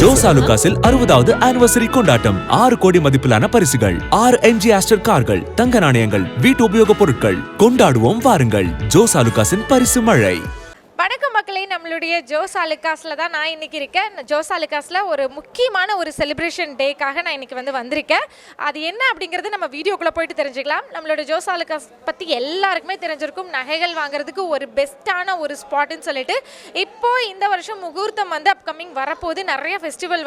Jose ஆலுகாஸில் 60வது anniversary கொண்டாட்டம். 6 கோடி மதிப்பிலான பரிசுகள், 6 என்ஜி ஆஸ்டர் கார்கள், தங்க நாணயங்கள், வீட்டு உபயோகப் பொருட்கள். கொண்டாடுவோம் வாருங்கள். ஜோஸ் ஆலுகாஸின் பரிசு மழை. வணக்கம் மக்களே, நம்மளுடைய ஜோஸ் ஆலுகாஸில் தான் நான் இன்றைக்கி இருக்கேன். ஜோஸ் ஆலுகாஸில் ஒரு முக்கியமான ஒரு செலிப்ரேஷன் டேக்காக நான் இன்றைக்கி வந்திருக்கேன். அது என்ன அப்படிங்கிறது நம்ம வீடியோக்குள்ளே போயிட்டு தெரிஞ்சுக்கலாம். நம்மளோட ஜோஸ் ஆலுகாஸ் பற்றி எல்லாருக்குமே தெரிஞ்சிருக்கும். நகைகள் வாங்குறதுக்கு ஒரு பெஸ்ட்டான ஒரு ஸ்பாட்டுன்னு சொல்லிட்டு இப்போது இந்த வருஷம் முகூர்த்தம் அப்கமிங் வரப்போகுது. நிறைய ஃபெஸ்டிவல்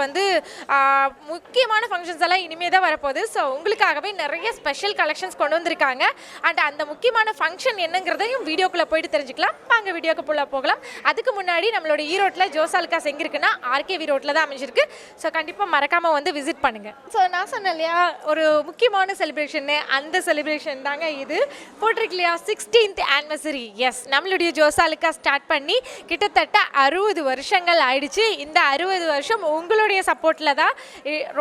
முக்கியமான ஃபங்க்ஷன்ஸ் எல்லாம் இனிமேல் தான் வரப்போகுது. ஸோ உங்களுக்காகவே நிறைய ஸ்பெஷல் கலெக்ஷன்ஸ் கொண்டு வந்திருக்காங்க. அண்ட் அந்த முக்கியமான ஃபங்க்ஷன் என்னங்கிறதையும் வீடியோக்குள்ளே போயிட்டு தெரிஞ்சுக்கலாம். வாங்க வீடியோக்கு போகலாம். அதுக்கு முன்னாடி நம்மளோட ஈரோட்டில் ஜோஸ் ஆலுகாஸ் எங்கே இருக்குன்னா ஆர்கேவி ரோட்டில் தான் அமைஞ்சிருக்கு. ஸோ கண்டிப்பாக மறக்காமல் விசிட் பண்ணுங்கள். ஸோ நான் சொன்னேன் இல்லையா, ஒரு முக்கியமான செலிப்ரேஷன்னு, அந்த செலிப்ரேஷன் தாங்க இது. போட்டிருக்கு இல்லையா 16th ஆனிவர்சரி. எஸ், நம்மளுடைய ஜோஸ் ஆலுகாஸ் ஸ்டார்ட் பண்ணி கிட்டத்தட்ட 60 வருஷங்கள் ஆயிடுச்சு. இந்த 60 வருஷம் உங்களுடைய சப்போர்ட்டில் தான்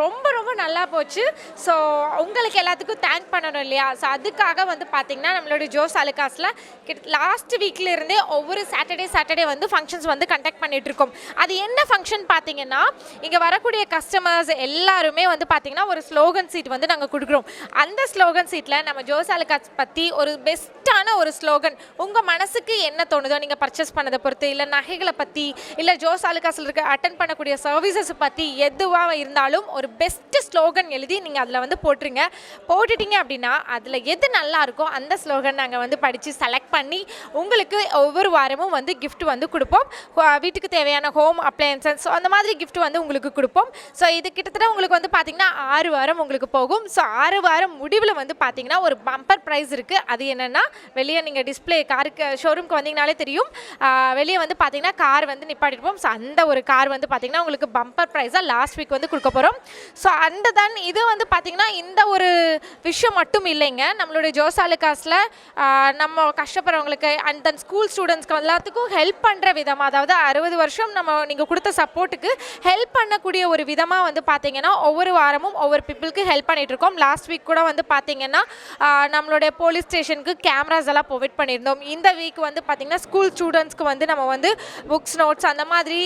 ரொம்ப ரொம்ப நல்லா போச்சு. ஸோ உங்களுக்கு எல்லாத்துக்கும் தேங்க் பண்ணணும் இல்லையா. ஸோ அதுக்காக பார்த்தீங்கன்னா நம்மளுடைய ஜோஸ் ஆலுகாஸில் லாஸ்ட் வீக்கில் இருந்தே ஒவ்வொரு சாட்டர்டே ஃபங்க்ஷன்ஸ் கண்டக்ட் பண்ணிட்டு இருக்கோம். அது என்ன ஃபங்க்ஷன் பார்த்தீங்கன்னா, இங்கே வரக்கூடிய கஸ்டமர்ஸ் எல்லாருமே பார்த்தீங்கன்னா ஒரு ஸ்லோகன் சீட் நாங்கள் கொடுக்குறோம். அந்த ஸ்லோகன் சீட்டில் நம்ம ஜோஸ் ஆலுகாஸ் பற்றி ஒரு பெஸ்ட்டான ஒரு ஸ்லோகன், உங்கள் மனசுக்கு என்ன தோணுதோ நீங்கள் பர்ச்சேஸ் பண்ணதை பொறுத்து, இல்லை நகைகளை பற்றி, இல்லை ஜோஸ் ஆலுகாஸில் இருக்க அட்டன் பண்ணக்கூடிய சர்வீசஸ் பற்றி எதுவாக இருந்தாலும் ஒரு பெஸ்ட் ஸ்லோகன் எழுதி நீங்கள் அதில் போட்டுருங்க. போட்டுட்டீங்க அப்படின்னா அதில் எது நல்லா இருக்கோ அந்த ஸ்லோகன் நாங்கள் படித்து செலக்ட் பண்ணி உங்களுக்கு ஒவ்வொரு வாரமும் கிஃப்ட் கொடுப்போம். வீட்டுக்கு தேவையான ஹோம் அப்ளையன்சஸ் அந்த மாதிரி கிஃப்ட் உங்களுக்கு கொடுப்போம். ஸோ இது கிட்டத்தட்ட உங்களுக்கு பார்த்தீங்கன்னா 6 வாரம் உங்களுக்கு போகும். ஸோ 6 வாரம் முடிவில் பார்த்தீங்கன்னா ஒரு பம்பர் ப்ரைஸ் இருக்குது. அது என்னென்னா, வெளியே நீங்கள் டிஸ்பிளே காருக்கு ஷோரூம்க்கு வந்தீங்கனாலே தெரியும். வெளியே பார்த்தீங்கன்னா கார் நிப்பாட்டிருப்போம். ஸோ அந்த ஒரு கார் பார்த்தீங்கன்னா உங்களுக்கு பம்பர் ப்ரைஸாக லாஸ்ட் வீக் கொடுக்க போகிறோம். ஸோ அந்த தான் இது பார்த்தீங்கன்னா இந்த ஒரு விஷயம் மட்டும் இல்லைங்க. நம்மளுடைய ஜோஸ் ஆலுகாஸில் நம்ம கஷ்டப்படுறவங்களுக்கு அண்ட் தென் ஸ்கூல் ஸ்டூடெண்ட்ஸ்க்கு எல்லாத்துக்கும் ஹெல்ப் பண்ணுற விதமாக, அதாவது 60 வருஷம் நீங்கள் கொடுத்த சப்போர்ட்டுக்கு ஹெல்ப் பண்ணக்கூடிய ஒரு விதமாக பார்த்தீங்கன்னா ஒவ்வொரு வாரமும் ஒவ்வொரு பீப்புளுக்கு ஹெல்ப் பண்ணிகிட்டு இருக்கோம். லாஸ்ட் வீக் கூட பார்த்தீங்கன்னா நம்மளுடைய போலீஸ் ஸ்டேஷனுக்கு கேமராஸ் எல்லாம் ப்ரொவைட் பண்ணியிருந்தோம். இந்த வீக் பார்த்தீங்கன்னா ஸ்கூல் ஸ்டூடெண்ட்ஸ்க்கு நம்ம புக்ஸ் நோட்ஸ் அந்த மாதிரி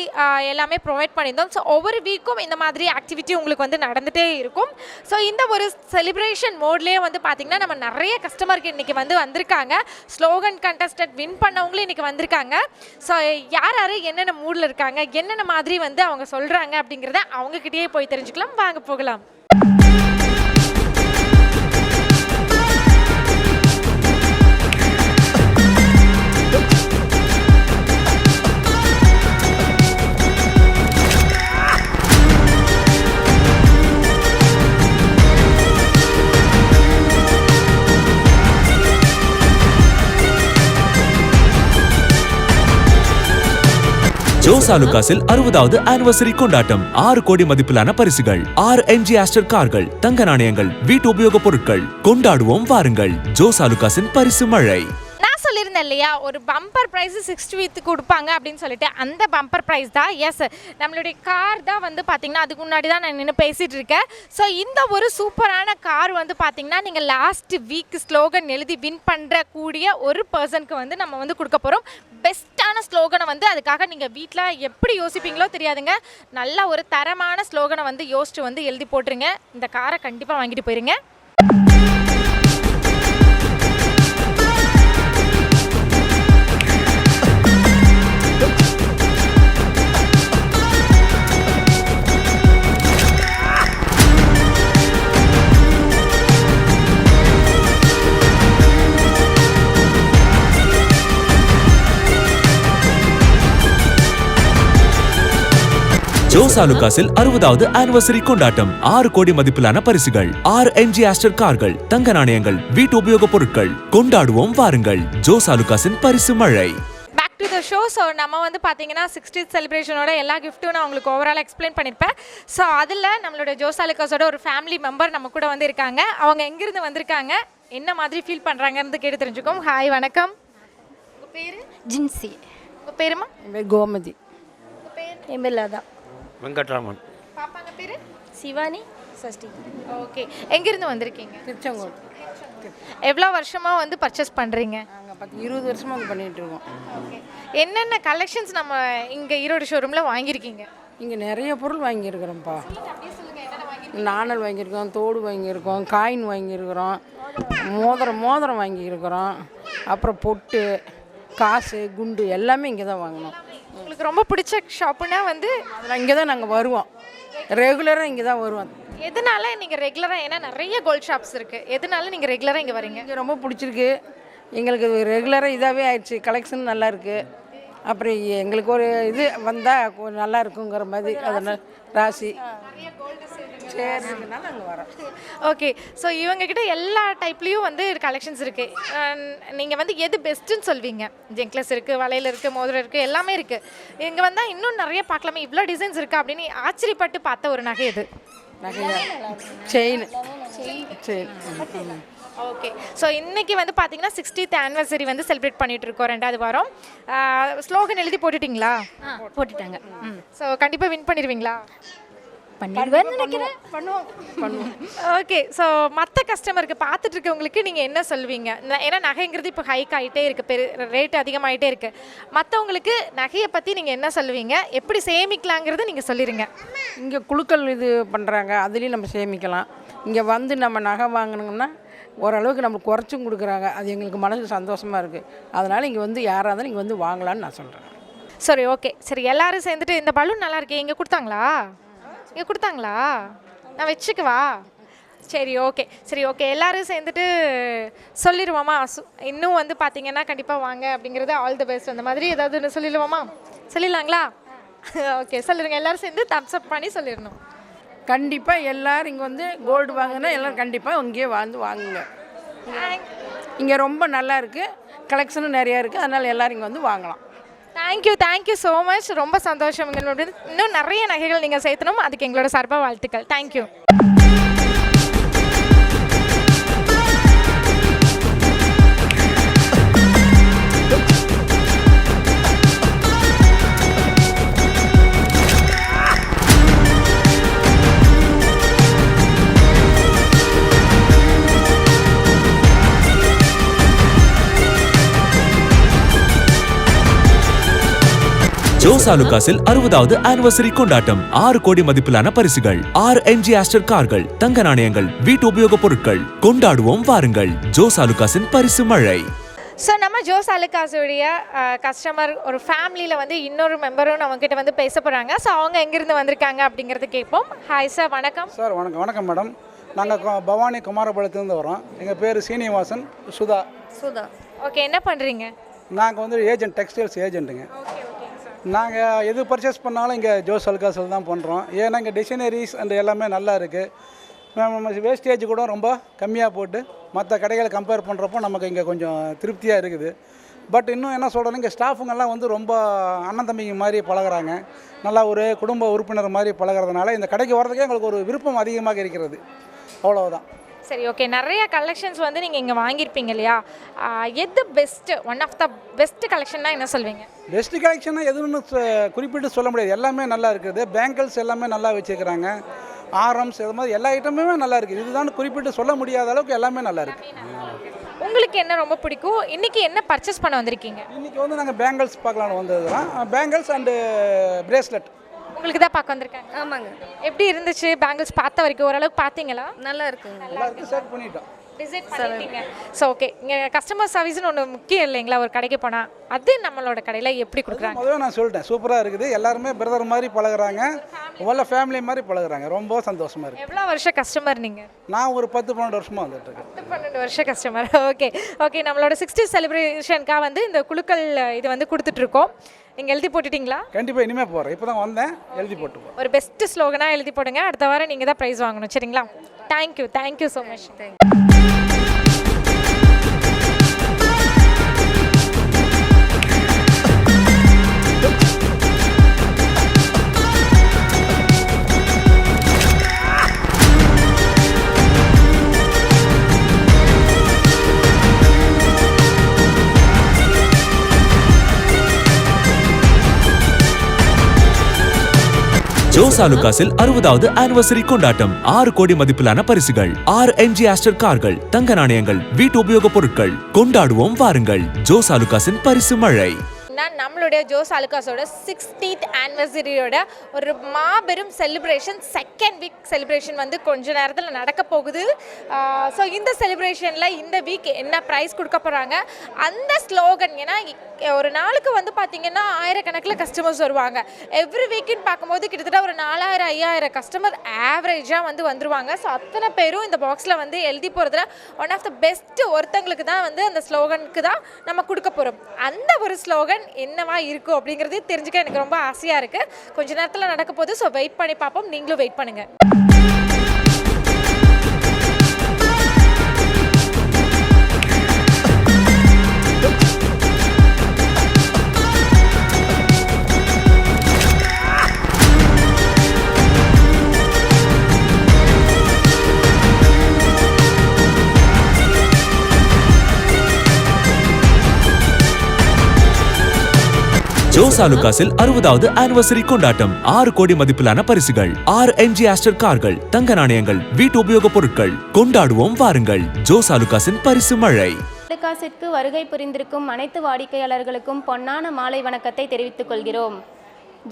எல்லாமே ப்ரொவைட் பண்ணியிருந்தோம். ஸோ ஒவ்வொரு வீக்கும் இந்த மாதிரி ஆக்டிவிட்டி உங்களுக்கு நடந்துகிட்டே இருக்கும். ஸோ இந்த ஒரு செலிப்ரேஷன் மோட்லேயே பார்த்தீங்கன்னா நம்ம நிறைய கஸ்டமருக்கு இன்றைக்கி வந்திருக்காங்க. ஸ்லோகன் கண்டஸ்டன்ட் வின் பண்ணவங்களும் இன்றைக்கி வந்திருக்காங்க. ஸோ யார் யார் என்னென்ன மூடில் இருக்காங்க, என்னென்ன மாதிரி அவங்க சொல்கிறாங்க அப்படிங்கிறத அவங்கக்கிட்டேயே போய் தெரிஞ்சுக்கலாம். வாங்க போகலாம். ஜோஸ் ஆலுகாஸில் 60வது ஆனிவர்சரி கொண்டாட்டம். 6 கோடி மதிப்பிலான பரிசுகள், 6 என்ஜி ஆஸ்டர் கார்கள், தங்க நாணயங்கள், வீட்டு உபயோகப் பொருட்கள். கொண்டாடுவோம் வாருங்கள். ஜோஸ் ஆலுகாஸின் பரிசு மழை. சொல்லியிருந்தேன் இல்லையா, ஒரு பம்பர் ப்ரைஸ் 60th கொடுப்பாங்க அப்படின்னு சொல்லிட்டு, அந்த பம்பர் ப்ரைஸ் தான். எஸ், நம்மளுடைய கார் தான் பார்த்தீங்கன்னா அதுக்கு முன்னாடி தான் நான் நின்று பேசிகிட்டு இருக்கேன். ஸோ இந்த ஒரு சூப்பரான கார் பார்த்தீங்கன்னா நீங்கள் லாஸ்ட் வீக் ஸ்லோகன் எழுதி வின் பண்ணுறக்கூடிய ஒரு பர்சனுக்கு நம்ம கொடுக்க போகிறோம். பெஸ்ட்டான ஸ்லோகனை அதுக்காக நீங்கள் வீட்டில் எப்படி யோசிப்பீங்களோ தெரியாதுங்க, நல்ல ஒரு தரமான ஸ்லோகனை யோசிச்சு எழுதி போட்டுருங்க. இந்த காரை கண்டிப்பாக வாங்கிட்டு போயிருங்க. ஜோஸ் ஆலுகாஸில் 60வது ஆனிவர்சரி கொண்டாட்டம். 6 கோடி மதிப்பிலான பரிசுகள், 6 என்ஜி ஆஸ்டர் கார்கள், தங்க நாணயங்கள், வீட்டு உபயோகப் பொருட்கள். கொண்டாடுவோம் வாருங்கள். ஜோஸ் ஆலுகாஸின் பரிசு மழை. Back to the show. So நம்ம பார்த்தீங்கன்னா 60th செலிப்ரேஷனோட எல்லா கிஃப்ட்டும் நான் உங்களுக்கு ஓவரால் எக்ஸ்பிளைன் பண்ணியிருப்பேன். ஸோ அதில் நம்மளோட ஜோஸ் ஆலுகாஸோட ஒரு ஃபேமிலி மெம்பர் நம்ம கூட இருக்காங்க. அவங்க எங்கேருந்து வந்திருக்காங்க, என்ன மாதிரி ஃபீல் பண்ணுறாங்கன்னு கேட்டு தெரிஞ்சுக்கோம். ஹாய், வணக்கம். உங்கள் பேர்? ஜின்சி. உங்கள் பேருமா? கோமதி. உங்கள் பேர்? எம்எல்ஏதா. வெங்கட்ராமன். பாப்பாங்க பேர்? சிவானி. சஷ்டி. ஓகே, எங்கேருந்து வந்திருக்கீங்க? திருச்செங்கோடு. எவ்வளோ வருஷமாக பர்ச்சேஸ் பண்ணுறீங்க? நாங்கள் 20 வருஷமாக பண்ணிகிட்டு இருக்கோம். ஓகே, என்னென்ன கலெக்ஷன்ஸ் நம்ம இங்கே ஈரோடு ஷோரூமில் வாங்கியிருக்கீங்க? இங்கே நிறைய பொருள் வாங்கியிருக்கிறோம்ப்பா. நாணல் வாங்கியிருக்கோம், தோடு வாங்கியிருக்கோம், காயின் வாங்கியிருக்கிறோம், மோதிரம் வாங்கியிருக்கிறோம், அப்புறம் பொட்டு, காசு, குண்டு எல்லாமே இங்கே தான் வாங்கினோம். உங்களுக்கு ரொம்ப பிடிச்ச ஷாப்புனா வந்து அதில் இங்கே தான் நாங்கள் வருவோம், ரெகுலராக இங்கே தான் வருவோம். எதனால நீங்கள் ரெகுலராக, ஏன்னா நிறைய கோல்ட் ஷாப்ஸ் இருக்குது, எதனால நீங்கள் ரெகுலராக இங்கே வரீங்க? இங்கே ரொம்ப பிடிச்சிருக்கு எங்களுக்கு, ரெகுலராக இதாகவே ஆயிடுச்சு. கலெக்ஷன் நல்லா இருக்குது. அப்புறம் எங்களுக்கு ஒரு இது வந்தால் நல்லா இருக்குங்கிற மாதிரி அதனால் ராசி சரிங்கனால நாங்கள் வரோம். ஓகே, ஸோ இவங்ககிட்ட எல்லா டைப்லேயும் வந்து கலெக்ஷன்ஸ் இருக்குது. நீங்கள் வந்து எது பெஸ்ட்டுன்னு சொல்வீங்க? ஜெங்க்லஸ் இருக்குது, வளையல் இருக்குது, மோதிரம் இருக்குது, எல்லாமே இருக்குது. இங்கே வந்தால் இன்னும் நிறைய பார்க்கலாமே, இவ்வளோ டிசைன்ஸ் இருக்குது அப்படின்னு ஆச்சரியப்பட்டு பார்த்த ஒரு நகை எது? நகையா? செயின். ஓகே, ஸோ இன்றைக்கி வந்து பார்த்தீங்கன்னா 60th ஆனிவர்சரி வந்து செலிப்ரேட் பண்ணிகிட்டு இருக்கோம், 2வது வாரம். ஸ்லோகன் எழுதி போட்டுட்டிங்களா? போட்டுட்டாங்க. ஸோ கண்டிப்பாக வின் பண்ணிடுவீங்களா? பண்ணிடுவேன்னு நினைக்கிறேன். பண்ணுவோம். ஓகே, ஸோ மற்ற கஸ்டமருக்கு பார்த்துட்டு இருக்கவங்களுக்கு நீங்கள் என்ன சொல்வீங்க? ஏன்னா நகைங்கிறது இப்போ ஹைக் ஆகிட்டே இருக்குது, ரேட் அதிகமாகிட்டே இருக்குது. மற்றவங்களுக்கு நகையை பற்றி நீங்கள் என்ன சொல்லுவீங்க? எப்படி சேமிக்கலாங்கிறது நீங்கள் சொல்லிடுங்க. இங்கே குழுக்கள் இது பண்ணுறாங்க, அதுலேயும் நம்ம சேமிக்கலாம். இங்கே வந்து நம்ம நகை வாங்கினோம்னா ஓரளவுக்கு நம்மளுக்கு குறைச்சும் கொடுக்குறாங்க. அது எங்களுக்கு மனசுக்கு சந்தோஷமாக இருக்குது. அதனால் இங்கே வந்து யாராக இருந்தாலும் இங்கே வந்து வாங்கலான்னு நான் சொல்கிறேன். சரி, ஓகே, சரி, எல்லோரும் சேர்ந்துட்டு இந்த பலூன் நல்லா இருக்கே, இங்கே கொடுத்தாங்களா? இங்கே கொடுத்தாங்களா? நான் வச்சுக்குவா? சரி, ஓகே, எல்லோரும் சேர்ந்துட்டு சொல்லிடுவோமா? இன்னும் வந்து பார்த்தீங்கன்னா கண்டிப்பாக வாங்க அப்படிங்கிறது ஆல் தி பெஸ்ட். அந்த மாதிரி ஏதாவது ஒன்று சொல்லிடுவோமா? சொல்லிடலாங்களா? ஓகே, சொல்லிடுங்க. எல்லோரும் சேர்ந்து தம்ஸ் அப் பண்ணி சொல்லிடணும். கண்டிப்பாக எல்லோரும் இங்கே வந்து கோல்டு வாங்கினா எல்லோரும் கண்டிப்பாக இங்கேயே வாங்குங்க. இங்கே ரொம்ப நல்லா இருக்குது, கலெக்ஷனும் நிறையா இருக்குது. அதனால் எல்லோரும் இங்கே வந்து வாங்கலாம். Thank you so much. ரொம்ப சந்தோஷம். இன்னும் நிறைய நகைகள் நீங்கள் சேர்த்தணும், அதுக்கு எங்களோட சார்பாக வாழ்த்துக்கள். தேங்க்யூ. ஜோஸ் ஆலுகாஸில் 60வது ஆனிவர்சரி கொண்டாட்டம். 6 கோடி மதிப்பிலான பரிசுகள், 6 MG ஆஸ்டர் கார்கள், தங்க நாணயங்கள், வீட்டு உபயோகப் பொருட்கள். கொண்டாடுவோம் வாருங்கள். ஜோஸ் ஆலுகாஸின் பரிசு மழை. ஸோ நம்ம ஜோஸ் ஆலுகாஸுடைய கஸ்டமர் ஒரு ஃபேமிலியில் வந்து இன்னொரு மெம்பரும் நம்மக்கிட்ட வந்து பேச போகிறாங்க. ஸோ அவங்க எங்கேருந்து வந்திருக்காங்க அப்படிங்கிறது கேட்போம். ஹாய் சார், வணக்கம். சார் வணக்கம் மேடம். நாங்கள் பவானி குமாரபாளையத்துலேருந்து வரோம். எங்கள் பேர் சீனிவாசன். சுதா. ஓகே, என்ன பண்ணுறீங்க? நாங்கள் வந்து ஏஜென்ட், டெக்ஸ்டைல்ஸ் ஏஜென்ட்டுங்க. நாங்கள் எது பர்ச்சேஸ் பண்ணாலும் இங்கே ஜோஸ் ஆலுகாஸில் தான் பண்ணுறோம். ஏன்னா இங்கே டிசைனரிஸ் அண்ட் எல்லாமே நல்லா இருக்குது. வேஸ்டேஜ் கூட ரொம்ப கம்மியாக போட்டு மற்ற கடைகளை கம்பேர் பண்ணுறப்போ நமக்கு இங்கே கொஞ்சம் திருப்தியாக இருக்குது. பட் இன்னும் என்ன சொல்கிறேன்னா, இங்கே ஸ்டாஃபுங்கெல்லாம் வந்து ரொம்ப அண்ணன் தம்பிங்க மாதிரி பழகுறாங்க. நல்லா ஒரு குடும்ப உறுப்பினர் மாதிரி பழகிறதுனால இந்த கடைக்கு வர்றதுக்கே எங்களுக்கு ஒரு விருப்பம் அதிகமாக இருக்கிறது. அவ்வளோதான். சரி, ஓகே, நிறைய கலெக்ஷன்ஸ் வந்து நீங்கள் இங்கே வாங்கியிருப்பீங்க இல்லையா? எது best, one of the best கலெக்ஷன்னா என்ன சொல்வீங்க? பெஸ்ட்டு கலெக்ஷன்னா எதுன்னு குறிப்பிட்டு சொல்ல முடியாது. எல்லாமே நல்லா இருக்குது. பேங்கிள்ஸ் எல்லாமே நல்லா வச்சுருக்கிறாங்க. ஆரம்ஸ் இது மாதிரி எல்லா ஐட்டமுமே நல்லா இருக்குது. இதுதான் குறிப்பிட்டு சொல்ல முடியாத அளவுக்கு எல்லாமே நல்லா இருக்குது. உங்களுக்கு என்ன ரொம்ப பிடிக்கும்? இன்றைக்கி என்ன பர்ச்சேஸ் பண்ண வந்திருக்கீங்க? இன்றைக்கி வந்து நாங்கள் பேங்கிள்ஸ் பார்க்கலான்னு வந்தது தான். பேங்கிள்ஸ் அண்டு பிரேஸ்லெட் உங்களுக்கு தான் பார்க்க வந்திருக்காங்க. ஆமாங்க. எப்படி இருந்துச்சு பேங்கிள்ஸ் பார்த்த வரைக்கும்? ஓரளவுக்கு பார்த்தீங்களா? நல்லா இருக்குங்க. எல்லாருக்கும் செட் பண்ணிட்டோம். டிசைட் பண்ணிட்டீங்க. ஸோ ஓகே, இங்கே கஸ்டமர் சர்வீஸ்னு ஒன்று முக்கியம் இல்லைங்களா ஒரு கடைக்கு போனால்? அது நம்மளோட கடையில் எப்படி கொடுக்குறாங்க? முதல்ல நான் சொல்லிட்டேன், சூப்பராக இருக்குது. எல்லாருமே பிரதர் மாதிரி பழகுறாங்க, முதல்ல ஃபேமிலி மாதிரி பழகுறாங்க. ரொம்ப சந்தோஷமாக இருக்குது. எவ்வளோ வருஷம் கஸ்டமர் நீங்கள்? நான் ஒரு 10-12 வருஷமாக வந்துட்டுருக்கேன். 12 வருஷம் கஸ்டமர். ஓகே, நம்மளோட 60th செலிப்ரேஷனுக்காக வந்து இந்த குழுக்கள் இது வந்து கொடுத்துட்ருக்கோம். நீங்கள் எழுதி போட்டுட்டிங்களா? கண்டிப்பாக இனிமேல் போகிறேன். இப்போ தான் வந்தேன், எழுதி போட்டுப்போம். ஒரு பெஸ்ட்டு ஸ்லோகனாக எழுதி போடுங்க. அடுத்த வாரம் நீங்கள் தான் ப்ரைஸ் வாங்கணும், சரிங்களா? Thank you so much. ஜோஸ் ஆலுகாஸில் 60வது ஆனிவர்சரி கொண்டாட்டம். 6 கோடி மதிப்பிலான பரிசுகள், 6 MG ஆஸ்டர் கார்கள், தங்க நாணயங்கள், வீட்டு உபயோகப் பொருட்கள். கொண்டாடுவோம் வாருங்கள். ஜோஸ் ஆலுகாஸின் பரிசு மழை. அப்படின்னா நம்மளுடைய ஜோஸ் ஆலுகாஸோட 60th ஆனிவர்சரியோட ஒரு மாபெரும் செலிப்ரேஷன், செகண்ட் வீக் செலிப்ரேஷன் வந்து கொஞ்ச நேரத்தில் நடக்க போகுது. ஸோ இந்த செலிப்ரேஷனில் இந்த வீக் என்ன ப்ரைஸ் கொடுக்க போகிறாங்க, அந்த ஸ்லோகன், ஏன்னா ஒரு நாளுக்கு வந்து பார்த்திங்கன்னா ஆயிரக்கணக்கில் கஸ்டமர்ஸ் வருவாங்க. எவ்ரி வீக்குன்னு பார்க்கும்போது கிட்டத்தட்ட ஒரு 4000-5000 கஸ்டமர் ஆவரேஜாக வந்து வந்துருவாங்க. ஸோ அத்தனை பேரும் இந்த பாக்ஸில் வந்து எழுதி போகிறதுல ஒன் ஆஃப் த பெஸ்ட் ஒருத்தங்களுக்கு தான் வந்து அந்த ஸ்லோகனுக்கு தான் நம்ம கொடுக்க போகிறோம். அந்த ஒரு ஸ்லோகன் என்னவா இருக்கும் அப்படிங்கிறது தெரிஞ்சுக்க எனக்கு ரொம்ப ஆசையாக இருக்குது. கொஞ்ச நேரத்தில் நடக்க போகுது. ஸோ வெயிட் பண்ணி பார்ப்போம். நீங்களும் வெயிட் பண்ணுங்கள். ஜோஸ் ஆலுகாஸில் 60வது ஆனிவர்சரி கொண்டாட்டம். 6 கோடி மதிப்பிலான பரிசுகள், 6 MG ஆஸ்டர் கார்கள், தங்க நாணயங்கள், வீட்டு உபயோக பொருட்கள். கொண்டாடுவோம் வாருங்கள். ஜோஸ் ஆலுகாஸின் பரிசு மழை. ஆலுகாஸிற்கு வருகை புரிந்திருக்கும் அனைத்து வாடிக்கையாளர்களுக்கும் பொன்னான மாலை வணக்கத்தை தெரிவித்துக் கொள்கிறோம்.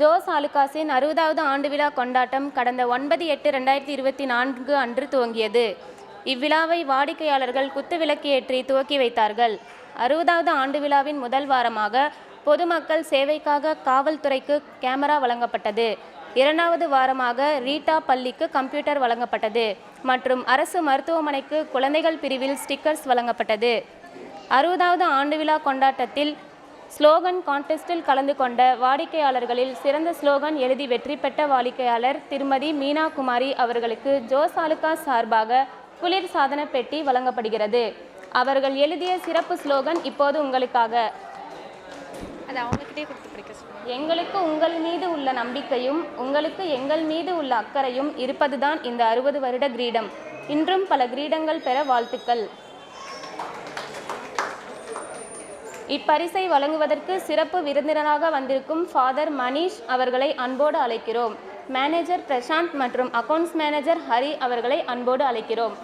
ஜோஸ் ஆலுகாஸின் 60வது ஆண்டு விழா கொண்டாட்டம் கடந்த 9/8/2024 அன்று துவங்கியது. இவ்விழாவை வாடிக்கையாளர்கள் குத்துவிளக்கு ஏற்றி துவக்கி வைத்தார்கள். 60வது ஆண்டு விழாவின் முதல் வாரமாக பொதுமக்கள் சேவைக்காக காவல்துறைக்கு கேமரா வழங்கப்பட்டது. 2வது வாரமாக ரீட்டா பள்ளிக்கு கம்ப்யூட்டர் வழங்கப்பட்டது மற்றும் அரசு மருத்துவமனைக்கு குழந்தைகள் பிரிவில் ஸ்டிக்கர்ஸ் வழங்கப்பட்டது. 60வது ஆண்டு விழா கொண்டாட்டத்தில் ஸ்லோகன் கான்டெஸ்டில் கலந்து கொண்ட வாடிக்கையாளர்களில் சிறந்த ஸ்லோகன் எழுதி வெற்றி பெற்ற வாடிக்கையாளர் திருமதி மீனா குமாரி அவர்களுக்கு ஜோஸ் ஆலுகாஸ் சார்பாக குளிர் சாதன பெட்டி வழங்கப்படுகிறது. அவர்கள் எழுதிய சிறப்பு ஸ்லோகன் இப்போது உங்களுக்காக. அது அவங்ககிட்டே கொடுத்து படிக்க சொல்லுங்கள். எங்களுக்கு உங்கள் மீது உள்ள நம்பிக்கையும் உங்களுக்கு எங்கள் மீது உள்ள அக்கறையும் இருப்பதுதான் இந்த 60 வருட கிரீடம். இன்றும் பல கிரீடங்கள் பெற வாழ்த்துக்கள். இப்பரிசை வழங்குவதற்கு சிறப்பு விருந்தினராக வந்திருக்கும் ஃபாதர் மனிஷ் அவர்களை அன்போடு அழைக்கிறோம். மேனேஜர் பிரசாந்த் மற்றும் அக்கவுண்ட்ஸ் மேனேஜர் ஹரி அவர்களை அன்போடு அழைக்கிறோம்.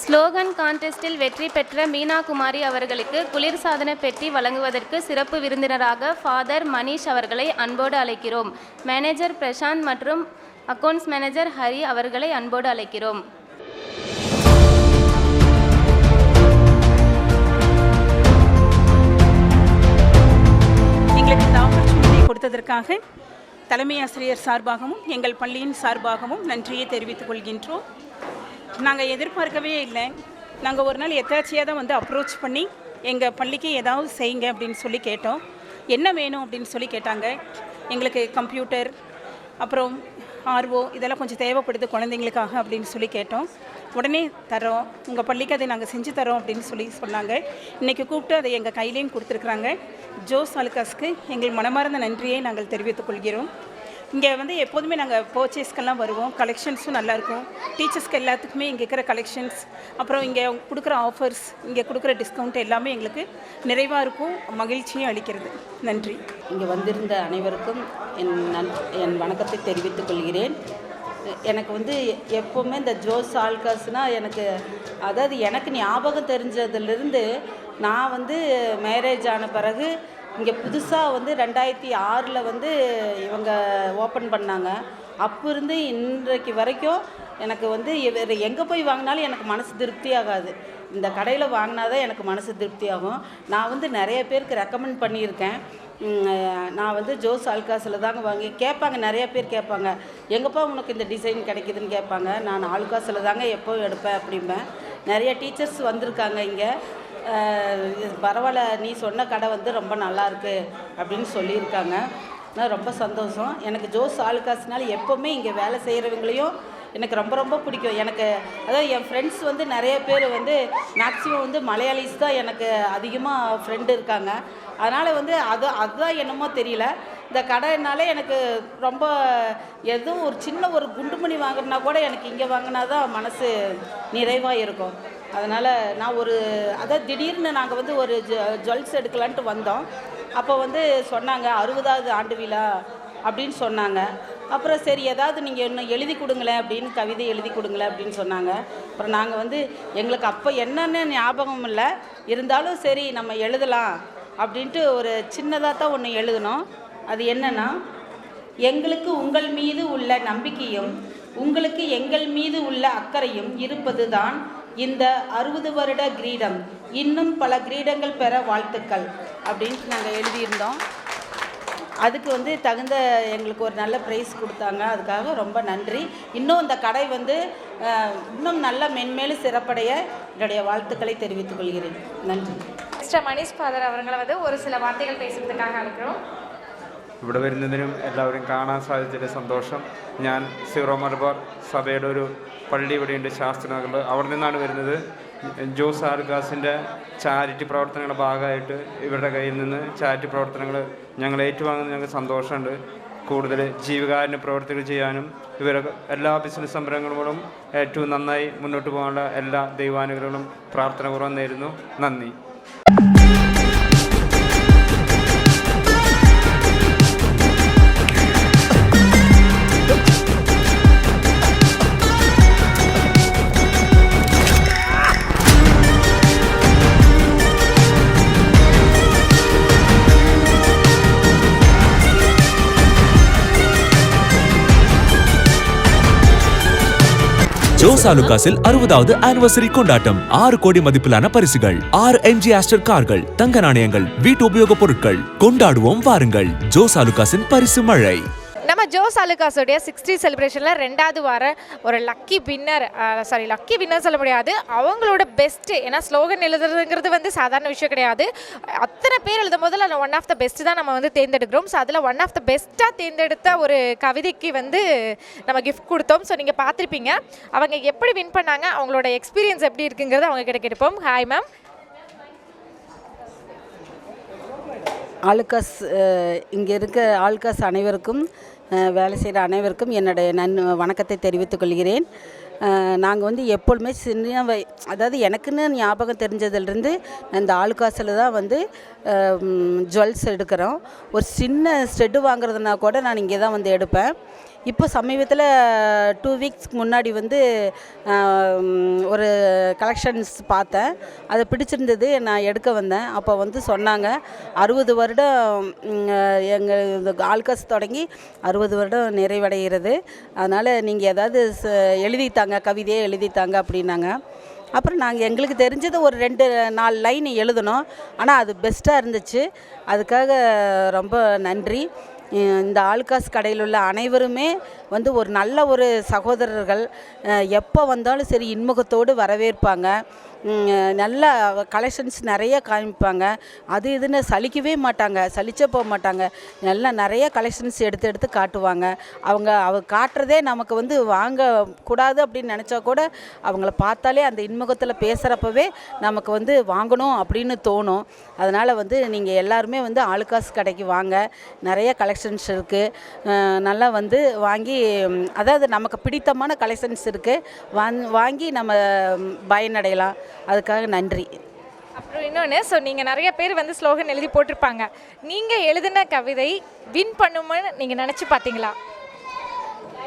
ஸ்லோகன் கான்டெஸ்டில் வெற்றி பெற்ற மீனா குமாரி அவர்களுக்கு குளிர் சாதன பெட்டி வழங்குவதற்கு சிறப்பு விருந்தினராக ஃபாதர் மனிஷ் அவர்களை அன்போடு அழைக்கிறோம். மேனேஜர் பிரசாந்த் மற்றும் அக்கவுண்ட்ஸ் மேனேஜர் ஹரி அவர்களை அன்போடு அழைக்கிறோம். எங்களுக்கு இந்த ஆப்பர்ச்சுனிட்டி கொடுத்ததற்காக தலைமை ஆசிரியர் சார்பாகவும் எங்கள் பள்ளியின் சார்பாகவும் நன்றியை தெரிவித்துக் கொள்கின்றோம். நாங்கள் எதிர்பார்க்கவே இல்லை. நாங்கள் ஒரு நாள் எதாச்சியாக தான் வந்து அப்ரோச் பண்ணி எங்கள் பள்ளிக்கு ஏதாவது செய்யுங்க அப்படின்னு சொல்லி கேட்டோம். என்ன வேணும் அப்படின்னு சொல்லி கேட்டாங்க. எங்களுக்கு கம்ப்யூட்டர் அப்புறம் ஆர்ஓ இதெல்லாம் கொஞ்சம் தேவைப்படுது குழந்தைங்களுக்காக அப்படின்னு சொல்லி கேட்டோம். உடனே தரோம், உங்கள் பள்ளிக்கு அதை நாங்கள் செஞ்சு தரோம் அப்படின்னு சொல்லி சொன்னாங்க. இன்றைக்கி கூப்பிட்டு அதை எங்கள் கையிலையும் கொடுத்துருக்குறாங்க. ஜோஸ் ஆலுகாஸ்க்கு எங்கள் மனமார்ந்த நன்றியை நாங்கள் தெரிவித்துக் கொள்கிறோம். இங்கே வந்து எப்போதுமே நாங்கள் பர்ச்சேஸ்க்கெல்லாம் வருவோம். கலெக்ஷன்ஸும் நல்லாயிருக்கும். டீச்சர்ஸ்க்கு எல்லாத்துக்குமே இங்கே இருக்கிற கலெக்ஷன்ஸ் அப்புறம் இங்கே கொடுக்குற ஆஃபர்ஸ், இங்கே கொடுக்குற டிஸ்கவுண்ட் எல்லாமே எங்களுக்கு நிறைவாக இருக்கும், மகிழ்ச்சியும் அளிக்கிறது. நன்றி. இங்கே வந்திருந்த அனைவருக்கும் என் வணக்கத்தை தெரிவித்துக் கொள்கிறேன். எனக்கு வந்து எப்போவுமே இந்த ஜோஸ் ஆலுகாஸ்னால் அதாவது எனக்கு ஞாபகம் தெரிஞ்சதுலேருந்து நான் வந்து மேரேஜ் ஆன பிறகு இங்கே புதுசாக வந்து 2006 வந்து இவங்க ஓப்பன் பண்ணாங்க. அப்போ இருந்து இன்றைக்கு வரைக்கும் எனக்கு வந்து வேறு எங்கே போய் வாங்கினாலும் எனக்கு மனசு திருப்தி ஆகாது. இந்த கடையில் வாங்கினா தான் எனக்கு மனசு திருப்தி ஆகும். நான் வந்து நிறைய பேருக்கு ரெக்கமெண்ட் பண்ணியிருக்கேன். நான் வந்து ஜோஸ் ஆலுகாஸில் தாங்க வாங்கி கேட்பாங்க. நிறைய பேர் கேட்பாங்க, எங்கப்பா உனக்கு இந்த டிசைன் கிடைக்குதுன்னு கேட்பாங்க. நான் ஆலுகாஸில் தாங்க எப்போவும் எடுப்பேன் அப்படிம்பேன். நிறைய டீச்சர்ஸ் வந்திருக்காங்க இங்கே. பரவாயில்ல, நீ சொன்ன கடை வந்து ரொம்ப நல்லாயிருக்கு அப்படின்னு சொல்லியிருக்காங்க. நான் ரொம்ப சந்தோஷம். எனக்கு ஜோஸ் ஆலுகாஸ்னால எப்போவுமே இங்கே வேலை செய்கிறவங்களையும் எனக்கு ரொம்ப ரொம்ப பிடிக்கும். எனக்கு அதாவது என் ஃப்ரெண்ட்ஸ் வந்து நிறைய பேர் வந்து மேக்ஸிமம் வந்து மலையாளிஸ் தான் எனக்கு அதிகமாக ஃப்ரெண்டு இருக்காங்க. அதனால் வந்து அதுதான் என்னமோ தெரியல, இந்த கடைனாலே எனக்கு ரொம்ப எதுவும் ஒரு சின்ன ஒரு குண்டுமணி வாங்குறதுனா கூட எனக்கு இங்கே வாங்கினா தான் மனசு நிறைவாக இருக்கும். அதனால் நான் அதாவது திடீர்னு நாங்கள் வந்து ஒரு ஜுவல்ஸ் எடுக்கலான்ட்டு வந்தோம். அப்போ வந்து சொன்னாங்க 60வது ஆண்டு விழா அப்படின்னு சொன்னாங்க. அப்புறம் சரி ஏதாவது நீங்கள் இன்னும் எழுதி கொடுங்களேன் அப்படின்னு, கவிதை எழுதி கொடுங்களேன் அப்படின்னு சொன்னாங்க. அப்புறம் நாங்கள் வந்து எங்களுக்கு அப்போ என்னென்னு ஞாபகம் இல்லை, இருந்தாலும் சரி நம்ம எழுதலாம் அப்படின்ட்டு ஒரு சின்னதாக தான் ஒன்று எழுதினோம். அது என்னென்னா, எங்களுக்கு உங்கள் மீது உள்ள நம்பிக்கையும் உங்களுக்கு எங்கள் மீது உள்ள அக்கறையும் இருப்பது தான் இந்த 60 வருட கிரீடம், இன்னும் பல கிரீடங்கள் பெற வாழ்த்துக்கள் அப்படின்ட்டு நாங்கள் எழுதியிருந்தோம். அதுக்கு வந்து தகுந்த எங்களுக்கு ஒரு நல்ல ப்ரைஸ் கொடுத்தாங்க. அதுக்காக ரொம்ப நன்றி. இன்னும் இந்த கடை வந்து இன்னும் நல்ல மென்மேலும் சிறப்படைய என்னுடைய வாழ்த்துக்களை தெரிவித்துக் கொள்கிறேன். நன்றி. மிஸ்டர் மணிஷ் ஃபாதர் அவர்களை வந்து ஒரு சில வார்த்தைகள் பேசுறதுக்காக அழைக்கிறோம். ഇവിടെ വരുന്നതിനും എല്ലാവരും കാണാൻ സാധിച്ചതിൽ സന്തോഷം. ഞാൻ സീറോ മലബാർ സഭയുടെ ഒരു പള്ളി ഇവിടെയുണ്ട്, ശാസ്ത്രനഗറിൽ. അവിടെ നിന്നാണ് വരുന്നത്. ജോസ് ആലുക്കാസിൻ്റെ ചാരിറ്റി പ്രവർത്തനങ്ങളുടെ ഭാഗമായിട്ട് ഇവരുടെ കയ്യിൽ നിന്ന് ചാരിറ്റി പ്രവർത്തനങ്ങൾ ഞങ്ങൾ ഏറ്റുവാങ്ങുന്നത് ഞങ്ങൾക്ക് സന്തോഷമുണ്ട്. കൂടുതൽ ജീവകാരുണ്യ പ്രവർത്തികൾ ചെയ്യാനും ഇവരുടെ എല്ലാ ബിസിനസ് സംരംഭങ്ങളും ഏറ്റവും നന്നായി മുന്നോട്ട് പോകാനുള്ള എല്ലാ ദൈവാനുഗ്രഹങ്ങളും പ്രാർത്ഥനാപൂർവ്വം നേരുന്നു. നന്ദി. ஜோஸ் ஆலுகாஸில் 60வது ஆனிவர்சரி கொண்டாட்டம். 6 கோடி மதிப்பிலான பரிசுகள், 6 MG ஆஸ்டர் கார்கள், தங்க நாணயங்கள், வீட்டு உபயோகப் பொருட்கள். கொண்டாடுவோம் வாருங்கள். ஜோஸ் ஆலுகாஸின் பரிசு மழை. நம்ம ஜோஸ் ஆலுகாஸோடைய 60 செலிப்ரேஷனில் 2வது வாரம் ஒரு லக்கி வின்னர் சொல்ல முடியாது, அவங்களோட பெஸ்ட்டு. ஏன்னா ஸ்லோகன் எழுதுறதுங்கிறது வந்து சாதாரண விஷயம் கிடையாது. அத்தனை பேர் எழுதும் போதில் அதில் ஒன் ஆஃப் த பெஸ்ட்டு தான் நம்ம வந்து தேர்ந்தெடுக்கிறோம். ஸோ அதில் ஒன் ஆஃப் த பெஸ்ட்டாக தேர்ந்தெடுத்த ஒரு கவிதைக்கு வந்து நம்ம கிஃப்ட் கொடுத்தோம். ஸோ நீங்கள் பார்த்துருப்பீங்க அவங்க எப்படி வின் பண்ணாங்க, அவங்களோட எக்ஸ்பீரியன்ஸ் எப்படி இருக்குங்கிறது அவங்க கிட்ட கேட்போம். Hi ma'am. ஆலுக்காஸ் இங்கே இருக்க ஆலுக்காஸ் அனைவருக்கும், வேலை செய்கிற அனைவருக்கும் என்னுடைய வணக்கத்தை தெரிவித்துக் கொள்கிறேன். நாங்கள் வந்து எப்பொழுதுமே அதாவது எனக்குன்னு ஞாபகம் தெரிஞ்சதுலேருந்து இந்த ஆலுக்காஸில் தான் வந்து ஜுவல்ஸ் எடுக்கிறோம். ஒரு சின்ன ஸ்டெட்டு வாங்குறதுனா கூட நான் இங்கே தான் வந்து எடுப்பேன். இப்போ சமீபத்தில் 2 வீக்ஸ்க்கு முன்னாடி வந்து ஒரு கலெக்ஷன்ஸ் பார்த்தேன், அது பிடிச்சிருந்தது, நான் எடுக்க வந்தேன். அப்போ வந்து சொன்னாங்க 60 வருடம் எங்கள் இந்த ஆலுக்காஸ் தொடங்கி 60 வருடம் நிறைவடைகிறது, அதனால் நீங்கள் ஏதாவது எழுதித்தாங்க, கவிதையே எழுதித்தாங்க அப்படின்னாங்க. அப்புறம் நாங்கள் எங்களுக்கு தெரிஞ்சது ஒரு 2-4 லைன் எழுதணும். ஆனால் அது பெஸ்ட்டாக இருந்துச்சு. அதுக்காக ரொம்ப நன்றி. இந்த ஆலுக்காஸ் கடையில் உள்ள அனைவருமே வந்து ஒரு நல்ல ஒரு சகோதரர்கள். எப்போ வந்தாலும் சரி இன்முகத்தோடு வரவேற்பாங்க. நல்ல கலெக்ஷன்ஸ் நிறைய காமிப்பாங்க. அது இதுன்னு சலிக்கவே மாட்டாங்க, சலிச்சே போக மாட்டாங்க. நல்லா நிறைய கலெக்ஷன்ஸ் எடுத்து காட்டுவாங்க. அவங்க காட்டுறதே நமக்கு வந்து வாங்கக்கூடாது அப்படின்னு நினச்சா கூட அவங்கள பார்த்தாலே அந்த இன்முகத்தில் பேசுகிறப்பவே நமக்கு வந்து வாங்கணும் அப்படின்னு தோணும். அதனால் வந்து நீங்கள் எல்லாருமே வந்து ஆலுக்காஸ் கடைக்கு வாங்க, நிறைய கலெக்ஷன்ஸ் இருக்குது. நல்லா வந்து வாங்கி, அதாவது நமக்கு பிடித்தமான கலெக்ஷன்ஸ் இருக்குது, வாங்கி நம்ம பயனடையலாம். அதுக்காக நன்றி. அப்புறம் இன்னொன்று, ஸோ நீங்கள் நிறைய பேர் வந்து ஸ்லோகன் எழுதி போட்டிருப்பாங்க. நீங்கள் எழுதின கவிதை வின் பண்ணுமென்னு நீங்கள் நினச்சி பார்த்தீங்களா?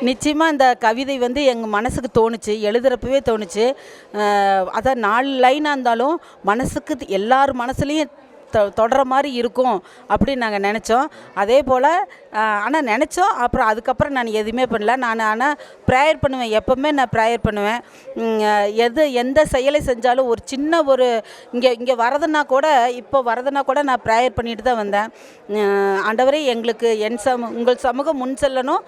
நிச்சயமாக இந்த கவிதை வந்து எங்கள் மனசுக்கு தோணுச்சு, எழுதுகிறப்பவே தோணுச்சு. அதான் 4 லைனாக இருந்தாலும் மனசுக்கு எல்லார் மனசுலேயும் தொடர மாதிரி இருக்கும் அப்படின்னு நாங்கள் நினச்சோம். அதே போல் ஆனால் நினச்சோம். அப்புறம் அதுக்கப்புறம் நான் எதுவுமே பண்ணல. ஆனால் ப்ரேயர் பண்ணுவேன், எப்போவுமே நான் ப்ரேயர் பண்ணுவேன். எந்த செயலை செஞ்சாலும் ஒரு சின்ன ஒரு இங்கே வரதுன்னா கூட நான் ப்ரேயர் பண்ணிட்டு தான் வந்தேன். ஆண்டவரே எங்களுக்கு உங்கள் சமூகம் முன் செல்லணும்,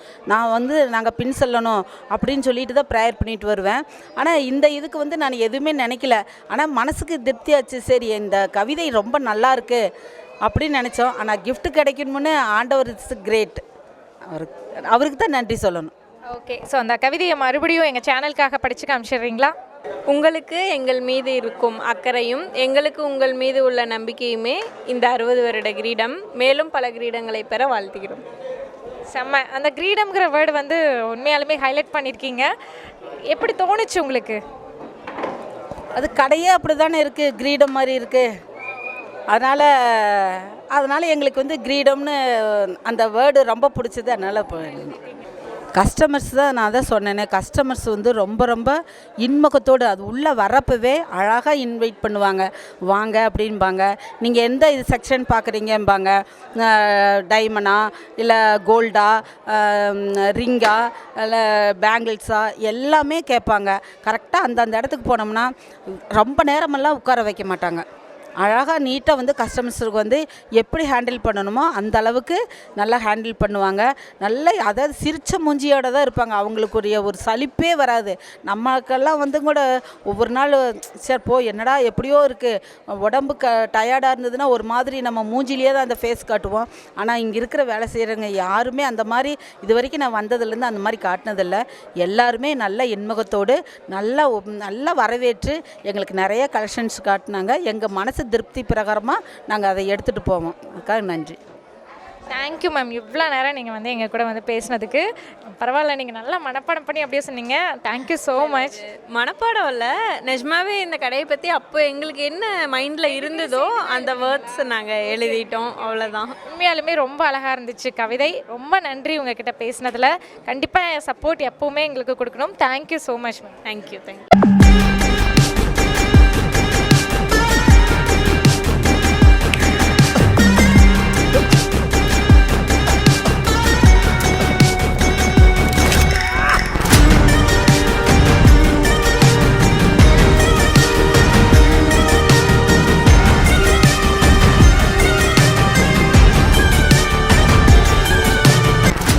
நாங்கள் பின் செல்லணும் அப்படின்னு சொல்லிட்டு தான் ப்ரேயர் பண்ணிட்டு வருவேன். ஆனால் இந்த இதுக்கு வந்து நான் எதுவுமே நினைக்கல. ஆனால் மனசுக்கு திருப்தியாச்சு. சரி, இந்த கவிதை ரொம்ப நல்லா இருக்கு அப்படின்னு நினச்சோம். ஆனால் கிஃப்ட் கிடைக்கணும்னு ஆண்டவர் இஸ் கிரேட். அவருக்கு தான் நன்றி சொல்லணும். ஓகே, ஸோ அந்த கவிதையை மறுபடியும் எங்கள் சேனலுக்காக படித்து காமிச்சிடுறீங்களா? உங்களுக்கு எங்கள் மீது இருக்கும் அக்கறையும் எங்களுக்கு உங்கள் மீது உள்ள நம்பிக்கையுமே இந்த 60 வருட கிரீடம் மேலும் பல கிரீடங்களை பெற வாழ்த்துகிறோம். செம்ம. அந்த கிரீடம்ங்கிற வேர்டு வந்து உண்மையாலுமே ஹைலைட் பண்ணியிருக்கீங்க. எப்படி தோணுச்சு உங்களுக்கு? அது கடையே அப்படி தானே இருக்குது, கிரீடம் மாதிரி இருக்குது. அதனால் எங்களுக்கு வந்து கிரீடம்னு அந்த வேர்டு ரொம்ப பிடிச்சது. அதனால் இப்போ கஸ்டமர்ஸ் தான், நான் தான் சொன்னேனே, கஸ்டமர்ஸ் வந்து ரொம்ப ரொம்ப இன்முகத்தோடு அது உள்ளே வரப்பவே அழகாக இன்வைட் பண்ணுவாங்க. வாங்க அப்படின்பாங்க. நீங்கள் எந்த இது செக்ஷன் பார்க்குறீங்கம்பாங்க. டைமண்டா இல்லை கோல்டா, ரிங்கா இல்லை பேங்கிள்ஸா எல்லாமே கேட்பாங்க. கரெக்டாக அந்தந்த இடத்துக்கு போனோம்னா ரொம்ப நேரமெல்லாம் உட்கார வைக்க மாட்டாங்க. அழகாக நீட்டாக வந்து கஸ்டமர்ஸுக்கு வந்து எப்படி ஹேண்டில் பண்ணணுமோ அந்த அளவுக்கு நல்லா ஹேண்டில் பண்ணுவாங்க. நல்ல அதாவது சிரிச்ச மூஞ்சியோடு தான் இருப்பாங்க. அவங்களுக்குரிய ஒரு சலிப்பே வராது. நமக்கெல்லாம் வந்து கூட ஒவ்வொரு நாள் சரி போ என்னடா எப்படியோ இருக்குது உடம்பு டயர்டாக இருந்ததுன்னா ஒரு மாதிரி நம்ம மூஞ்சிலேயே தான் அந்த ஃபேஸ் காட்டுவோம். ஆனால் இங்கே இருக்கிற வேலை செய்கிறவங்க யாருமே அந்த மாதிரி இது வரைக்கும் நான் வந்ததுலேருந்து அந்த மாதிரி காட்டினதில்லை. எல்லாருமே நல்ல இன்முகத்தோடு நல்லா வரவேற்று எங்களுக்கு நிறைய கலெக்ஷன்ஸ் காட்டினாங்க. எங்கள் மனசு திருப்தி பிரகாரமாக நாங்கள் அதை எடுத்துகிட்டு போவோம். அதுக்காக நன்றி. Thank you ma'am. இவ்வளோ நேரம் நீங்கள் வந்து எங்கள் கூட வந்து பேசினதுக்கு. பரவாயில்ல, நீங்கள் நல்லா மனப்பாடம் பண்ணி அப்படியே சொன்னீங்க. Thank you so much. மனப்பாடம் இல்லை, நிஜமாவே இந்த கடையை பற்றி அப்போ எங்களுக்கு என்ன மைண்டில் இருந்ததோ அந்த வேர்ட்ஸ் நாங்கள் எழுதிட்டோம், அவ்வளோதான். உண்மையாலுமே ரொம்ப அழகாக இருந்துச்சு கவிதை. ரொம்ப நன்றி உங்ககிட்ட பேசினதில். கண்டிப்பாக சப்போர்ட் எப்போவுமே எங்களுக்கு கொடுக்கணும். Thank you so much ma'am. Thank you.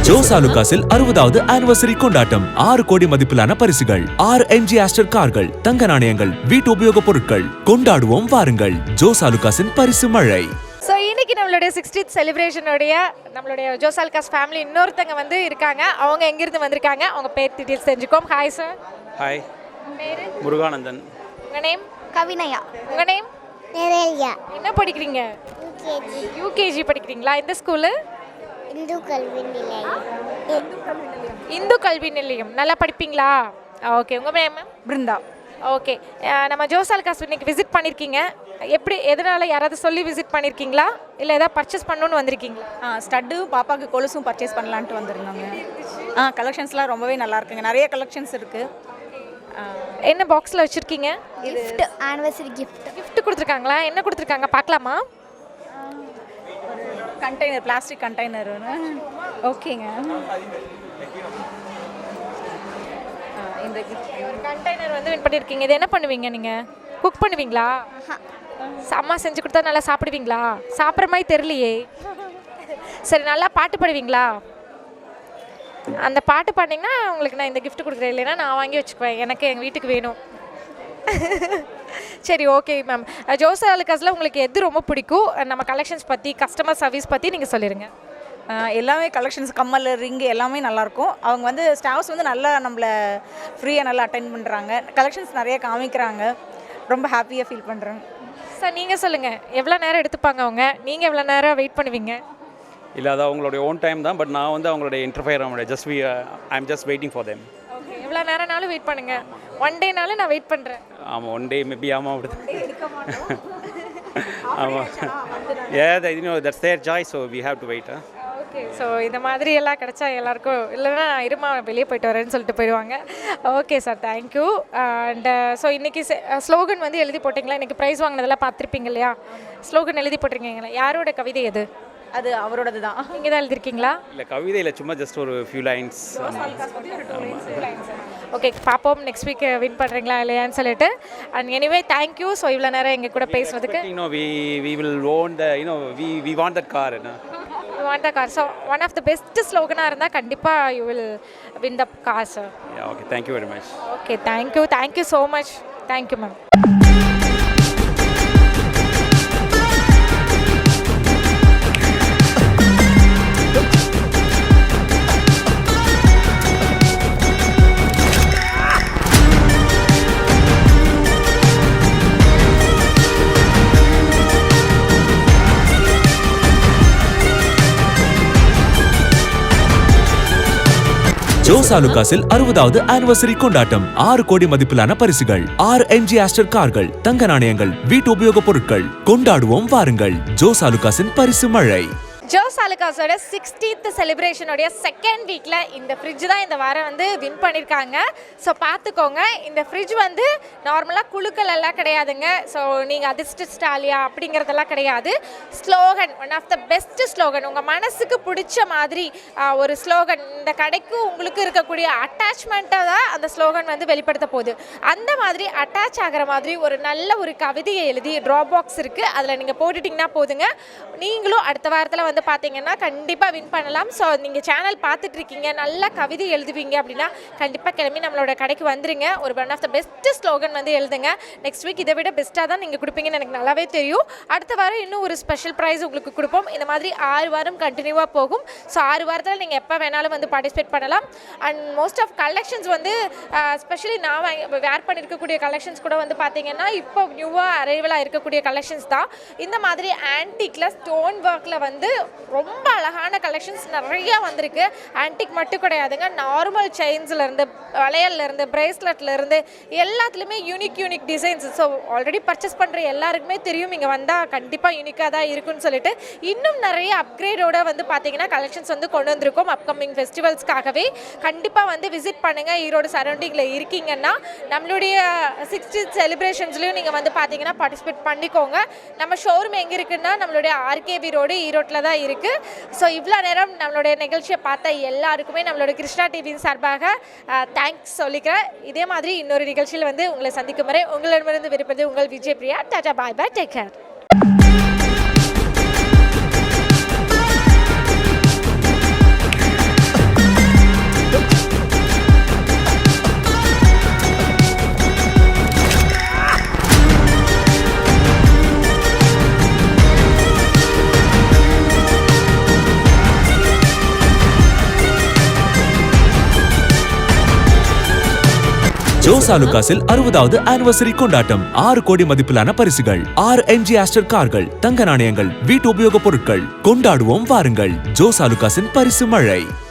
Jos ஆலுகாஸில் 60வது ஆனிவர்சரி கொண்டாட்டம். 6 கோடி மதிப்பிலான பரிசுகள், 6 எம்ஜி ஆஸ்டர் கார்கள், தங்க நாணயங்கள், வீட்டு உபயோகப் பொருட்கள். கொண்டாடுவோம் வாருங்கள். ஜோஸ் ஆலுகாஸின் பரிசு மழை. ஸோ இன்னைக்கு நம்மளுடைய 60th செலிப்ரேஷனுடைய நம்மளுடைய ஜோஸ் ஆலுகாஸ் ஃபேமிலி இன்னொருத்தங்க வந்து இருக்காங்க. அவங்க எங்கிருந்து வந்திருக்காங்க, அவங்க பேர் டீட்டெயில்ஸ் தெரிஞ்சுக்கோம். Hi sir. ஹாய். பேர் முருகானந்தன். உங்கள் நேம்? கவினயா. உங்கள் நேம்? நிறையா. என்ன படிக்கிறீங்க? யூகேஜி. யூகேஜி படிக்கிறீங்களா? இந்த ஸ்கூலு? இந்து கல்வி நிலையம். இந்து கல்வி நிலையம். நல்லா படிப்பீங்களா? ஓகே. உங்கள் நேம்? பிருந்தா. ஓகே. நம்ம ஜோஸ் ஆலுகாஸ் இன்னைக்கு விசிட் பண்ணியிருக்கீங்க. எப்படி எதனால் யாராவது சொல்லி விசிட் பண்ணியிருக்கீங்களா இல்லை எதாவது பர்ச்சேஸ் பண்ணணுன்னு வந்திருக்கீங்களா? ஸ்டட்டு பாப்பாவுக்கு கொலுசும் பர்ச்சேஸ் பண்ணலான்ட்டு வந்திருந்தாங்க. கலெக்ஷன்ஸ்லாம் ரொம்பவே நல்லா இருக்குங்க. நிறைய கலெக்ஷன்ஸ் இருக்குது. என்ன பாக்ஸில் வச்சுருக்கீங்க? Gift, anniversary gift. கிஃப்ட் கொடுத்துருக்காங்களா? என்ன கொடுத்துருக்காங்க பார்க்கலாமா? Container, plastic container. ஓகேங்க. இந்த கண்டெய்னர் வந்து வின் பண்ணியிருக்கீங்க. இது என்ன பண்ணுவீங்க நீங்கள்? குக் பண்ணுவீங்களா? அம்மா செஞ்சு கொடுத்தா நல்லா சாப்பிடுவீங்களா? சாப்பிட்ற மாதிரி தெரியலையே. சரி, நல்லா பாட்டு பாடுவீங்களா? அந்த பாட்டு பாடினீங்கன்னா உங்களுக்கு நான் இந்த கிஃப்ட் கொடுக்குறேன். இல்லைன்னா நான் வாங்கி வச்சுக்குவேன், எனக்கு எங்கள் வீட்டுக்கு வேணும். சரி, ஓகே மேம். ஜோஸ் ஆலுகாஸில் உங்களுக்கு எது ரொம்ப பிடிக்கும்? நம்ம கலெக்ஷன்ஸ் பற்றி, கஸ்டமர் சர்வீஸ் பற்றி நீங்கள் சொல்லிடுங்க. எல்லாமே கலெக்ஷன்ஸ், கம்மல், ரிங்கு எல்லாமே நல்லாயிருக்கும். அவங்க வந்து ஸ்டாஃப்ஸ் வந்து நல்லா நம்மளை ஃப்ரீயாக நல்லா அட்டென்ட் பண்ணுறாங்க. கலெக்ஷன்ஸ் நிறைய காமிக்கிறாங்க. ரொம்ப ஹாப்பியாக ஃபீல் பண்ணுறேன். சார், நீங்கள் சொல்லுங்கள், எவ்வளோ நேரம் எடுத்துப்பாங்க அவங்க? நீங்கள் எவ்வளோ நேரம் வெயிட் பண்ணுவீங்க? இல்லை, அது அவங்களுடைய ஓன் டைம் தான். பட் நான் வந்து அவங்களுடைய interfere I am just waiting for them. Okay. எவ்வளோ நேரம்னாலும் வெயிட் பண்ணுங்கள். ஒன் டேனாலும் நான் வெயிட் பண்ணுறேன். ஆமாம், ஒன் டே மேபி. ஆமாம், அப்படி தான். ஆமாம். That's their joy, so we have to wait. Okay. So இந்த மாதிரி எல்லாம் கிடச்சா எல்லாருக்கும், இல்லைன்னா நான் இருமா வெளியே போயிட்டு வரேன்னு சொல்லிட்டு போயிடுவாங்க. Okay sir, thank you. And so இன்றைக்கி ஸ்லோகன் வந்து எழுதி போட்டிங்களா? இன்றைக்கி ப்ரைஸ் வாங்கினதெல்லாம் பார்த்துருப்பீங்க இல்லையா? ஸ்லோகன் எழுதி போட்டிருக்கீங்களா? யாரோட கவிதை அது? அது அவரோடது தான். நீங்கள் தான் எழுதிருக்கீங்களா? இல்லை, கவிதை இல்லை, சும்மா ஜஸ்ட் ஒரு ஃபியூ லைன்ஸ். ஓகே, பார்ப்போம் நெக்ஸ்ட் வீக் வின் பண்ணுறீங்களா இல்லையான்னு சொல்லிட்டு. And anyway thank you. ஸோ இவ்வளோ நேரம் எங்கள் கூட பேசுறதுக்கு. we will own the, we want that car. You want the car. So one of the best slogan-ஆ இருந்தால் கண்டிப்பாக you will win the car, sir. Yeah, okay. Thank you very much. Okay, thank you so much. Thank you, ma'am. Jos ஆலுகாஸில் 60வது anniversary கொண்டாட்டம். 6 கோடி மதிப்பிலான பரிசுகள், 6 MG aster கார்கள், தங்க நாணயங்கள், வீட்டு உபயோகப் பொருட்கள். கொண்டாடுவோம் வாருங்கள். ஜோஸ் ஆலுகாஸின் பரிசு மழை. ஜோஸ் ஆலுகாஸோட 60th செலிப்ரேஷனுடைய செகண்ட் வீக்கில் இந்த ஃப்ரிட்ஜ் தான் இந்த வாரம் வந்து வின் பண்ணியிருக்காங்க. ஸோ பார்த்துக்கோங்க, இந்த ஃப்ரிட்ஜ் வந்து நார்மலாக குழுக்கள் எல்லாம் கிடையாதுங்க. ஸோ நீங்கள் அதிர்ஷ்டஸ்டாலியா அப்படிங்கிறதெல்லாம் கிடையாது. Slogan, one of the best slogan, உங்கள் மனசுக்கு பிடிச்ச மாதிரி ஒரு ஸ்லோகன், இந்த கடைக்கு உங்களுக்கு இருக்கக்கூடிய அட்டாச்மெண்ட்டை தான் அந்த ஸ்லோகன் வந்து வெளிப்படுத்த போகுது. அந்த மாதிரி அட்டாச் ஆகிற மாதிரி ஒரு நல்ல ஒரு கவிதையை எழுதி ட்ராப் பாக்ஸ் இருக்குது, அதில் நீங்கள் போட்டுட்டிங்கன்னா போதுங்க. நீங்களும் அடுத்த வாரத்தில் வந்து பார்த்தீங்கன்னா கண்டிப்பாக வின் பண்ணலாம். ஸோ நீங்கள் சேனல் பார்த்துட்டு இருக்கீங்க, நல்ல கவிதை எழுதுவீங்க அப்படின்னா கண்டிப்பாக கிளம்பி நம்மளோட கடைக்கு வந்துருங்க. ஒரு one of the best slogan வந்து எழுதுங்க. நெக்ஸ்ட் வீக் இதை விட பெஸ்ட்டாக தான் நீங்கள் கொடுப்பீங்கன்னு எனக்கு நல்லாவே தெரியும். அடுத்த வாரம் இன்னும் ஒரு ஸ்பெஷல் ப்ரைஸ் உங்களுக்கு கொடுப்போம். இந்த மாதிரி 6 வாரம் கண்டினியூவாக போகும். ஸோ 6 வாரத்தில் நீங்கள் எப்போ வேணாலும் வந்து பார்ட்டிசிபேட் பண்ணலாம். அண்ட் மோஸ்ட் ஆஃப் கலெக்ஷன்ஸ் வந்து ஸ்பெஷலி நான் வேர் பண்ணியிருக்கக்கூடிய கலெக்ஷன்ஸ் கூட வந்து பார்த்தீங்கன்னா இப்போ நியூவாக அரைவலாக இருக்கக்கூடிய கலெக்ஷன்ஸ் தான். இந்த மாதிரி ஆன்டிக்கில் ஸ்டோன் ஒர்க்கில் வந்து ரொம்ப அழகான கலெக்ஷன்ஸ் நிறைய வந்திருக்கு. ஆன்டிக் மட்டும் கிடையாதுங்க, நார்மல் செயின்ஸ்லேருந்து, வளையல்லேருந்து, பிரேஸ்லெட்லேருந்து எல்லாத்துலேயுமே unique designs. So already purchase பண்ணுற எல்லாருக்குமே தெரியும் இங்கே வந்தால் கண்டிப்பாக யூனிக்காக தான் இருக்குன்னு சொல்லிட்டு இன்னும் நிறைய அப்கிரேடோட வந்து பார்த்தீங்கன்னா கலெக்ஷன்ஸ் வந்து கொண்டு வந்திருக்கோம் அப்கமிங் ஃபெஸ்டிவல்ஸ்க்காகவே. கண்டிப்பாக வந்து விசிட் பண்ணுங்கள். ஈரோடு சரௌண்டிங்கில் இருக்கீங்கன்னா நம்மளுடைய 60th செலிப்ரேஷன்ஸ்லையும் நீங்கள் வந்து பார்த்தீங்கன்னா பார்ட்டிசிபேட் பண்ணிக்கோங்க. நம்ம ஷோரூம் எங்கே இருக்குன்னா நம்மளுடைய RKB ரோடு ஈரோட்டில் தான் இருக்குது. ஸோ இவ்வளோ நேரம் நம்மளுடைய நிகழ்ச்சியை பார்த்த எல்லாருக்குமே நம்மளோட கிருஷ்ணா டிவியின் சார்பாக தேங்க்ஸ் சொல்லிக்கிறேன். இதே மாதிரி இன்னொரு நிகழ்ச்சியில் வந்து உங்களை சந்திக்கும் வரை உங்களிடமிருந்து விருப்பது உங்கள் விஜய் பிரியா. டாடா, பாய் பாய், டேக் கேர். ஜோஸ் ஆலுகாஸில் 60வது ஆனிவர்சரி கொண்டாட்டம். 6 கோடி மதிப்பிலான பரிசுகள், 6 MG ஆஸ்டர் கார்கள், தங்க நாணயங்கள், வீட்டு உபயோகப் பொருட்கள். கொண்டாடுவோம் வாருங்கள். ஜோஸ் ஆலுகாஸின் பரிசு மழை.